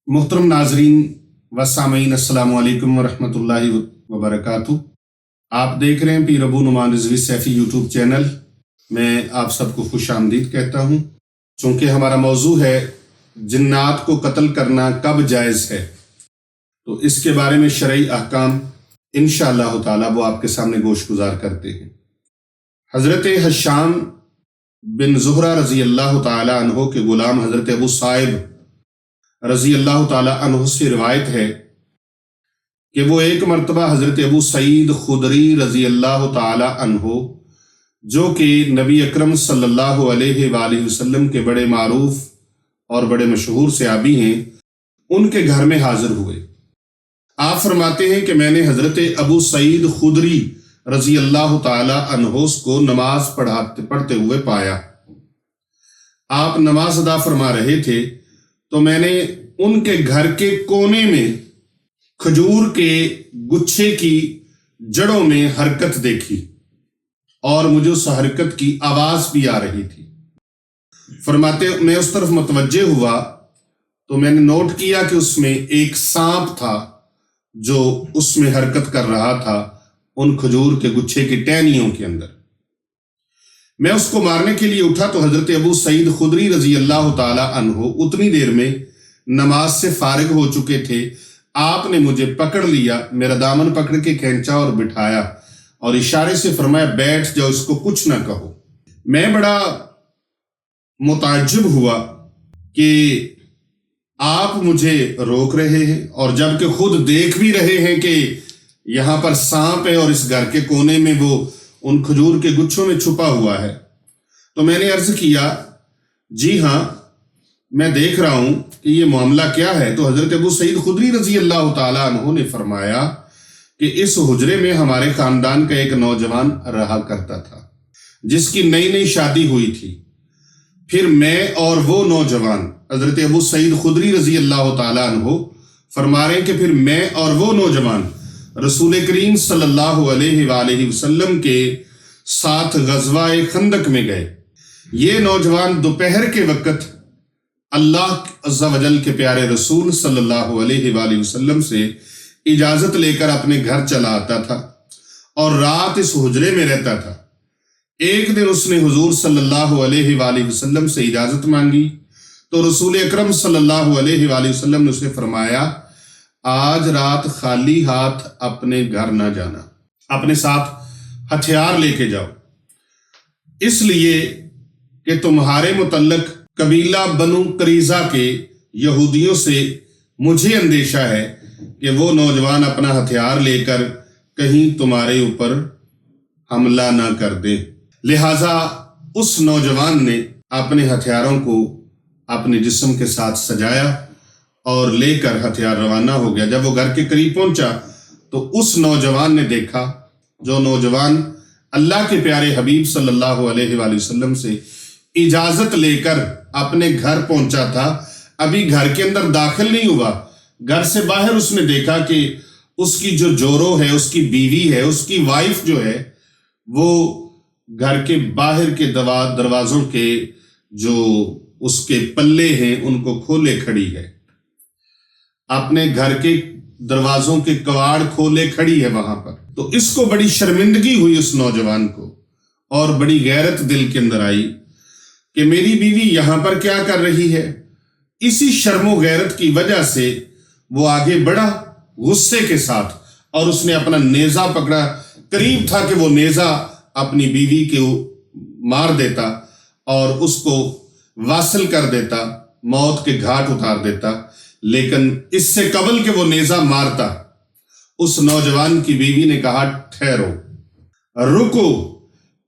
मोहतरम नाजरीन व सामीन अस्सलाम वालेकुम व रहमतुल्लाहि व बरकातुहू। आप देख रहे हैं पीर अबू नुमान रिजवी सैफ़ी यूट्यूब चैनल। मैं आप सबको खुश आमदीद कहता हूँ। चूँकि हमारा मौजू है जिन्नात को कत्ल करना कब जायज़ है, तो इसके बारे में शरई अहकाम इंशाअल्लाह ताला वो आपके सामने गोश गुजार करते हैं। हज़रत हशाम बिन ज़ुहरा रज़ी अल्लाह ताला अन्हो के ग़ुलाम हज़रत अबू साइब रज़ी अल्लाह ताला अन्हु से रिवायत है कि वो एक मरतबा हज़रत अबू सईद खुदरी रज़ी अल्लाह ताला अन्हु, जो कि नबी अकरम सल्लल्लाहु अलैहि वसल्लम के बड़े मारूफ और बड़े मशहूर सहाबी हैं, उनके घर में हाजिर हुए। आप फरमाते हैं कि मैंने हज़रत अबू सईद खुदरी रज़ी अल्लाह ताला अन्हु को नमाज पढ़ते हुए पाया। आप नमाज अदा फरमा रहे थे तो मैंने उनके घर के कोने में खजूर के गुच्छे की जड़ों में हरकत देखी और मुझे उस हरकत की आवाज भी आ रही थी। फरमाते मैं उस तरफ मुतवज्जे हुआ तो मैंने नोट किया कि उसमें एक सांप था जो उसमें हरकत कर रहा था उन खजूर के गुच्छे की टहनियों के अंदर। मैं उसको मारने के लिए उठा तो हजरत अबू सईद खुदरी रजी अल्लाह ताला अन्हो उतनी देर में नमाज से फारिग हो चुके थे। आपने मुझे पकड़ लिया, मेरा दामन पकड़ के खींचा और बिठाया और इशारे से फरमाया बैठ जाओ, इसको कुछ ना कहो। मैं बड़ा मुताज्जिब हुआ कि आप मुझे रोक रहे हैं और जबकि खुद देख भी रहे हैं कि यहाँ पर सांप है और इस घर के कोने में वो उन खजूर के गुच्छों में छुपा हुआ है। तो मैंने अर्ज किया, जी हाँ मैं देख रहा हूं कि ये मामला क्या है। तो हजरत अबू सईद खुदरी रजी अल्लाह ताला अन्हु ने फरमाया कि इस हुजरे में हमारे खानदान का एक नौजवान रहा करता था जिसकी नई नई शादी हुई थी। फिर मैं और वो नौजवान, हजरत अबू सईद खुदरी रजी अल्लाह ताला अन्हु फरमा रहे हैं कि फिर मैं और वो नौजवान रसूल करीम सल्लल्लाहु अलैहि वसल्लम के साथ गज़वा-ए खंदक में गए। ये नौजवान दोपहर के वक़्त अल्लाह अज़्ज़ा वजल के प्यारे रसूल सल्लल्लाहु अलैहि वसल्लम से इजाज़त लेकर अपने घर चला आता था और रात इस हुजरे में रहता था। एक दिन उसने हुजूर सल्लल्लाहु अलैहि वसल्लम से इजाज़त मांगी तो रसूल अकरम सल्लल्लाहु अलैहि वसल्लम ने उसे फरमाया, आज रात खाली हाथ अपने घर ना जाना, अपने साथ हथियार लेके जाओ, इसलिए कि तुम्हारे मुतल्लक कबीला बनु करीजा के यहूदियों से मुझे अंदेशा है कि वो नौजवान अपना हथियार लेकर कहीं तुम्हारे ऊपर हमला ना कर दे। लिहाजा उस नौजवान ने अपने हथियारों को अपने जिस्म के साथ सजाया और लेकर हथियार रवाना हो गया। जब वो घर के करीब पहुंचा तो उस नौजवान ने देखा, जो नौजवान अल्लाह के प्यारे हबीब सल्लल्लाहु अलैहि वसल्लम से इजाजत लेकर अपने घर पहुंचा था, अभी घर के अंदर दाखिल नहीं हुआ, घर से बाहर उसने देखा कि उसकी जो जोरो है, उसकी बीवी है, उसकी वाइफ जो है, वो घर के बाहर के दरवाजों के जो उसके पल्ले हैं उनको खोले खड़ी है, अपने घर के दरवाजों के कवाड़ खोले खड़ी है वहां पर। तो इसको बड़ी शर्मिंदगी हुई उस नौजवान को और बड़ी गैरत दिल के अंदर आई कि मेरी बीवी यहां पर क्या कर रही है। इसी शर्मो गैरत की वजह से वो आगे बढ़ा गुस्से के साथ और उसने अपना नेजा पकड़ा। करीब था कि वो नेजा अपनी बीवी के मार देता और उसको वासिल कर देता, मौत के घाट उतार देता, लेकिन इससे कबल के वो नेजा मारता, उस नौजवान की बीवी ने कहा, ठहरो, रुको,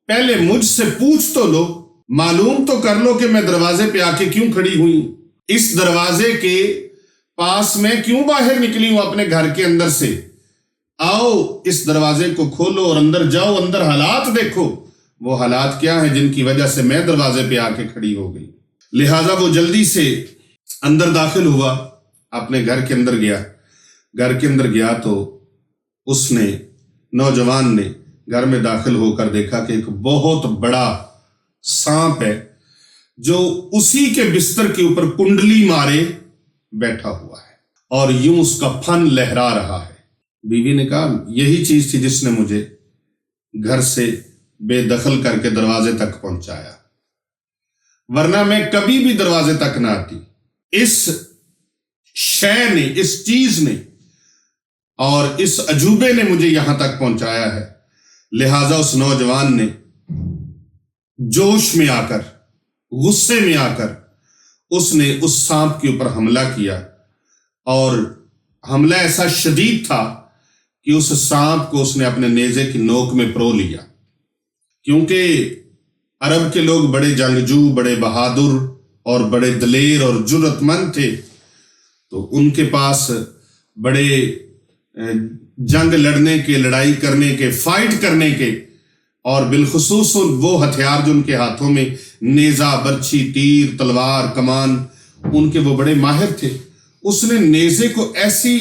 पहले मुझसे पूछ तो लो, मालूम तो कर लो कि मैं दरवाजे पे आके क्यों खड़ी हुई, इस दरवाजे के पास में क्यों बाहर निकली हूं अपने घर के अंदर से। आओ इस दरवाजे को खोलो और अंदर जाओ, अंदर हालात देखो, वो हालात क्या हैं जिनकी वजह से मैं दरवाजे पे आके खड़ी हो गई। लिहाजा वो जल्दी से अंदर दाखिल हुआ, अपने घर के अंदर गया। घर के अंदर गया तो उसने, नौजवान ने घर में दाखिल होकर देखा कि एक बहुत बड़ा सांप है जो उसी के बिस्तर के ऊपर कुंडली मारे بیٹھا ہوا ہے اور یوں اس کا پھن لہرا رہا ہے۔ بیوی نے کہا یہی چیز تھی جس نے مجھے گھر سے بے دخل کر کے دروازے تک پہنچایا، ورنہ میں کبھی بھی دروازے تک نہ آتی۔ اس شے نے، اس چیز نے اور اس عجوبے نے مجھے یہاں تک پہنچایا ہے۔ لہٰذا اس نوجوان نے جوش میں آ کر، غصے میں آ کر اس نے اس سانپ کے اوپر حملہ کیا، اور حملہ ایسا شدید تھا کہ اس سانپ کو اس نے اپنے نیزے کی نوک میں پرو لیا۔ کیونکہ عرب کے لوگ بڑے جنگجو، بڑے بہادر اور بڑے دلیر اور جرأت مند تھے، تو ان کے پاس بڑے جنگ لڑنے کے، لڑائی کرنے کے، فائٹ کرنے کے، اور بالخصوص وہ ہتھیار جو ان کے ہاتھوں میں نیزہ، برچھی، تیر، تلوار، کمان، ان کے وہ بڑے ماہر تھے۔ اس نے نیزے کو ایسی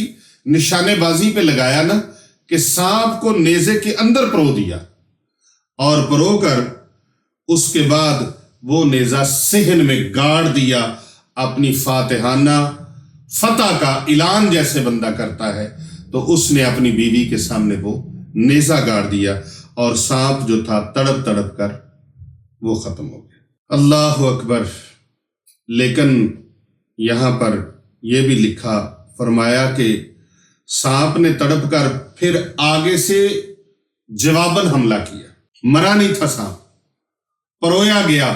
نشانے بازی پہ لگایا نا کہ سانپ کو نیزے کے اندر پرو دیا، اور پرو کر اس کے بعد وہ نیزہ صحن میں گاڑ دیا۔ اپنی فاتحانہ فتح کا اعلان جیسے بندہ کرتا ہے، تو اس نے اپنی بیوی کے سامنے وہ نیزہ گاڑ دیا، اور سانپ جو تھا تڑپ تڑپ کر وہ ختم ہو گیا۔ اللہ اکبر۔ لیکن یہاں پر یہ بھی لکھا، فرمایا کہ سانپ نے تڑپ کر پھر آگے سے جواباً حملہ کیا۔ مرا نہیں تھا سانپ، پرویا گیا،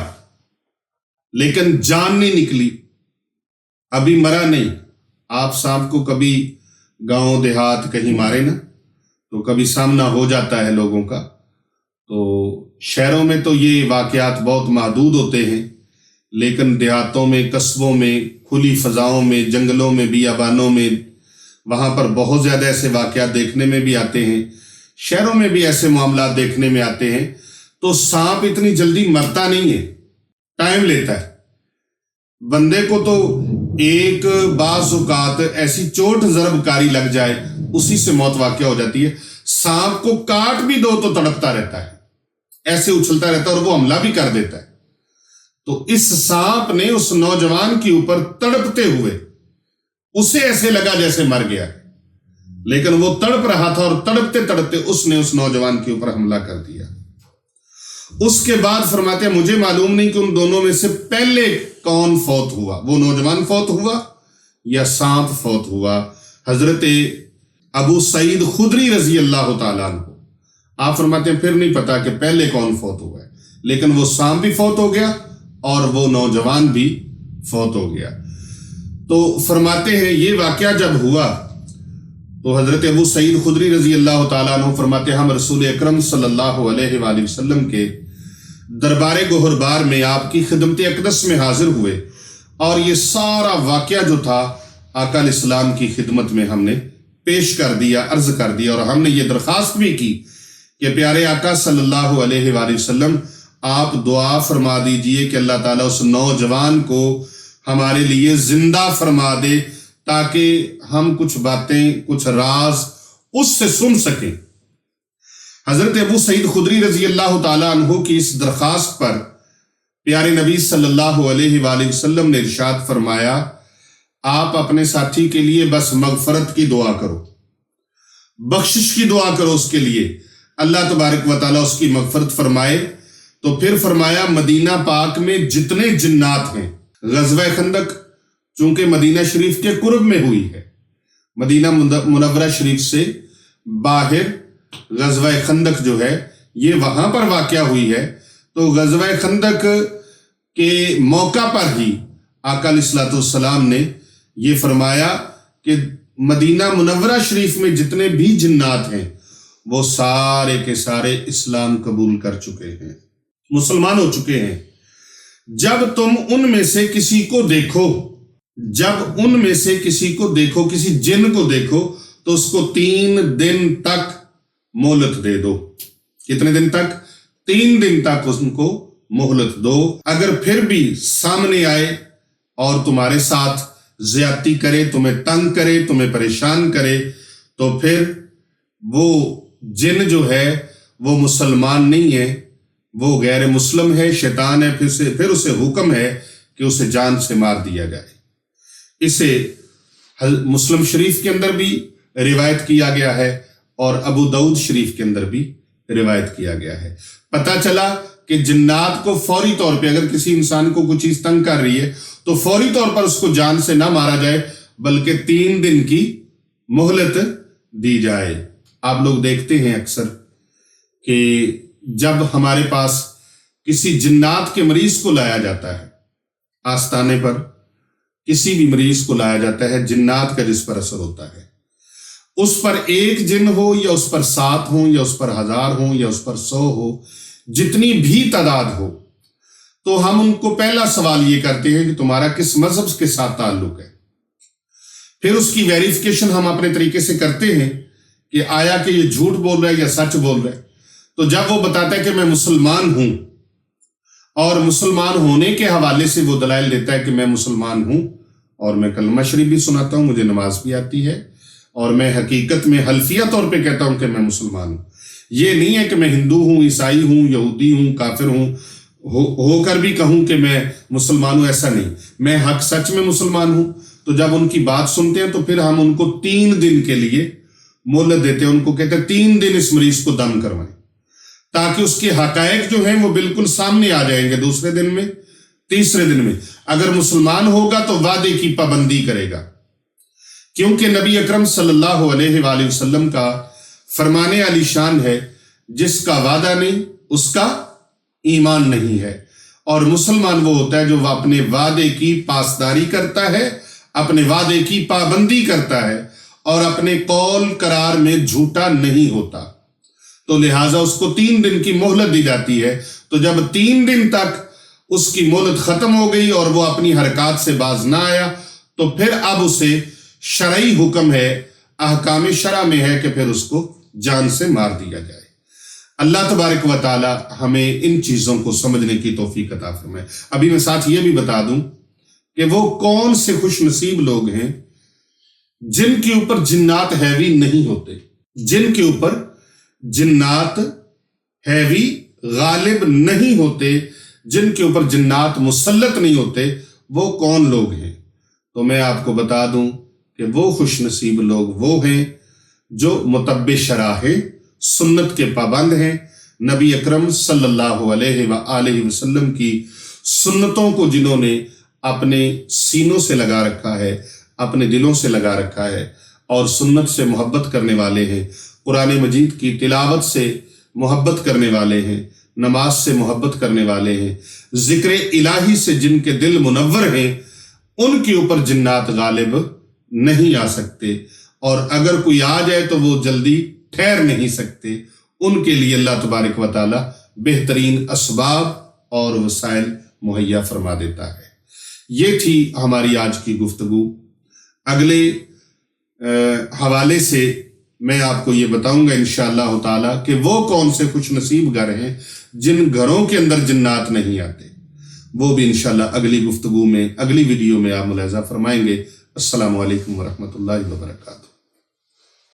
لیکن جان نہیں نکلی، ابھی مرا نہیں۔ آپ سانپ کو کبھی گاؤں دیہات کہیں مارے نا، تو کبھی سامنا ہو جاتا ہے لوگوں کا۔ تو شہروں میں تو یہ واقعات بہت محدود ہوتے ہیں، لیکن دیہاتوں میں، قصبوں میں، کھلی فضاؤں میں، جنگلوں میں، بیابانوں میں، وہاں پر بہت زیادہ ایسے واقعات دیکھنے میں بھی آتے ہیں۔ شہروں میں بھی ایسے معاملات دیکھنے میں آتے ہیں۔ تو سانپ اتنی جلدی مرتا نہیں ہے، ٹائم لیتا ہے۔ بندے کو تو ایک بعض اوقات ایسی چوٹ ضرب کاری لگ جائے، اسی سے موت واقع ہو جاتی ہے۔ سانپ کو کاٹ بھی دو تو تڑپتا رہتا ہے، ایسے اچھلتا رہتا ہے، اور وہ حملہ بھی کر دیتا ہے۔ تو اس سانپ نے اس نوجوان کے اوپر تڑپتے ہوئے، اسے ایسے لگا جیسے مر گیا ہے، لیکن وہ تڑپ رہا تھا، اور تڑپتے تڑپتے اس نے اس نوجوان کے اوپر حملہ کر دیا۔ اس کے بعد فرماتے ہیں مجھے معلوم نہیں کہ ان دونوں میں سے پہلے کون فوت ہوا، وہ نوجوان فوت ہوا یا سانپ فوت ہوا۔ حضرت ابو سعید خدری رضی اللہ تعالیٰ عنہ، آپ فرماتے ہیں پھر نہیں پتا کہ پہلے کون فوت ہوا ہے، لیکن وہ سانپ بھی فوت ہو گیا اور وہ نوجوان بھی فوت ہو گیا۔ تو فرماتے ہیں یہ واقعہ جب ہوا تو حضرت ابو سعید خدری رضی اللہ تعالیٰ عنہ فرماتے ہیں ہم رسول اکرم صلی اللہ علیہ وآلہ وسلم کے دربار گوہربار میں آپ کی خدمت اقدس میں حاضر ہوئے، اور یہ سارا واقعہ جو تھا آقا علیہ السلام کی خدمت میں ہم نے پیش کر دیا، عرض کر دیا، اور ہم نے یہ درخواست بھی کی کہ پیارے آقا صلی اللہ علیہ وآلہ وسلم آپ دعا فرما دیجئے کہ اللہ تعالیٰ اس نوجوان کو ہمارے لیے زندہ فرما دے، تاکہ ہم کچھ باتیں، کچھ راز اس سے سن سکیں۔ حضرت ابو سعید خدری رضی اللہ تعالیٰ عنہ کی اس درخواست پر پیارے نبی صلی اللہ علیہ وآلہ وسلم نے ارشاد فرمایا آپ اپنے ساتھی کے لیے بس مغفرت کی دعا کرو، بخشش کی دعا کرو اس کے لیے، اللہ تبارک و تعالیٰ اس کی مغفرت فرمائے۔ تو پھر فرمایا مدینہ پاک میں جتنے جنات ہیں، غزوہ خندق چونکہ مدینہ شریف کے قرب میں ہوئی ہے، مدینہ منورہ شریف سے باہر غزوہ خندق جو ہے یہ وہاں پر واقع ہوئی ہے۔ تو غزوہ خندق کے موقع پر ہی آقا علیہ الصلوۃ والسلام نے یہ فرمایا کہ مدینہ منورہ شریف میں جتنے بھی جنات ہیں وہ سارے کے سارے اسلام قبول کر چکے ہیں، مسلمان ہو چکے ہیں۔ جب تم ان میں سے کسی کو دیکھو، کسی جن کو دیکھو تو اس کو 3 دن تک مہلت دے دو۔ کتنے دن تک؟ 3 دن تک اس کو مہلت دو۔ اگر پھر بھی سامنے آئے اور تمہارے ساتھ زیادتی کرے، تمہیں تنگ کرے، تمہیں پریشان کرے، تو پھر وہ جن جو ہے وہ مسلمان نہیں ہے، وہ غیر مسلم ہے، شیطان ہے، پھر اسے حکم ہے کہ اسے جان سے مار دیا جائے۔ اسے मुस्लिम शरीफ के अंदर भी रिवायत किया गया है और अबू दाऊद शरीफ के अंदर भी रिवायत किया गया है। पता चला कि जिन्नात को फौरी तौर पे अगर किसी इंसान को कुछ चीज तंग कर रही है तो फौरी तौर पर उसको जान से ना मारा जाए बल्कि 3 दिन की मोहलत दी जाए। आप लोग देखते हैं अक्सर कि जब हमारे पास किसी जिन्नात के मरीज को लाया जाता है, आस्ताने पर किसी भी मरीज को लाया जाता है, जिन्नात का जिस पर असर होता है, उस पर 1 जिन हो या उस पर 7 हो या उस पर 1000 हो या उस पर 100 हो, जितनी भी तादाद हो, तो हम उनको पहला सवाल ये करते हैं कि तुम्हारा किस मजहब के साथ ताल्लुक है। फिर उसकी वेरिफिकेशन हम अपने तरीके से करते हैं कि आया कि ये झूठ बोल रहा है या सच बोल रहा है। तो जब वो बताता है कि मैं मुसलमान हूं और मुसलमान होने के हवाले से वो दलाइल देता है कि मैं मुसलमान हूं और मैं कलमा शरीफ भी सुनाता हूं, मुझे नमाज भी आती है और मैं हकीकत में हल्फिया तौर पे कहता हूं कि मैं मुसलमान हूं। ये नहीं है कि मैं हिंदू हूं, ईसाई हूं, यहूदी हूं, काफिर हूं, होकर भी कहूं कि मैं मुसलमान हूं, ऐसा नहीं। मैं हक सच में मुसलमान हूं। तो जब उनकी बात सुनते हैं तो फिर हम उनको 3 दिन के लिए मोहलत देते हैं। उनको कहते हैं 3 दिन इस मरीज को दम करवाएं ताकि उसके हकायक जो हैं वो बिल्कुल सामने आ जाएंगे। दूसरे दिन में, तीसरे दिन में अगर मुसलमान होगा तो वादे की पाबंदी करेगा, क्योंकि नबी अकरम सल्लल्लाहु अलैहि वसल्लम का फरमाने वाली शान है, जिसका वादा नहीं उसका ईमान नहीं है। और मुसलमान वो होता है जो अपने वादे की पासदारी करता है, अपने वादे की पाबंदी करता है और अपने कौल करार में झूठा नहीं होता। तो लिहाजा उसको 3 दिन की मोहलत दी जाती है। तो जब 3 दिन तक उसकी मोहलत खत्म हो गई और वो अपनी हरकत से बाज ना आया तो फिर अब उसे शरई हुक्म है, अहकाम शरा में है कि फिर उसको जान से मार दिया जाए। अल्लाह तबारक व तआला हमें इन चीजों को समझने की तौफीक अता फरमाए। अभी मैं साथ ये भी बता दूं कि वो कौन से खुश नसीब लोग हैं जिनके ऊपर जिन्नात हैवी नहीं होते, जिनके ऊपर जिन्नात हैवी गालिब नहीं होते, जिनके ऊपर जिन्नात मुसल्लत नहीं होते। वो कौन लोग हैं? तो मैं आपको बता दूं कि वो खुश नसीब लोग वो हैं जो मुतब्बे शरा है, सुन्नत के पाबंद हैं, नबी अकरम सल्लल्लाहु अलैहि वसल्लम की सुन्नतों को जिन्होंने अपने सीनों से लगा रखा है, अपने दिलों से लगा रखा है और सुन्नत से मोहब्बत करने वाले हैं, कुरान मजीद की तिलावत से मोहब्बत करने वाले हैं, नमाज से मोहब्बत करने वाले हैं, जिक्र इलाही से जिनके दिल मुनव्वर हैं, उनके ऊपर जिन्नात गालिब नहीं आ सकते। और अगर कोई आ जाए तो वो जल्दी ठहर नहीं सकते। उनके लिए अल्लाह तबारक व तआला बेहतरीन असबाब और वसाइल मुहैया फरमा देता है। ये थी हमारी आज की गुफ्तगू। अगले हवाले से मैं आपको ये बताऊंगा इंशाअल्लाह ताला कि वो कौन से खुश नसीब घर हैं जिन घरों के अंदर जिन्नात नहीं आते। वो भी इंशाअल्लाह अगली गुफ्तगू में, अगली वीडियो में आप मुलाहिजा फरमाएंगे। अस्सलामु अलैकुम वरहमतुल्लाहि वबरकातुहू।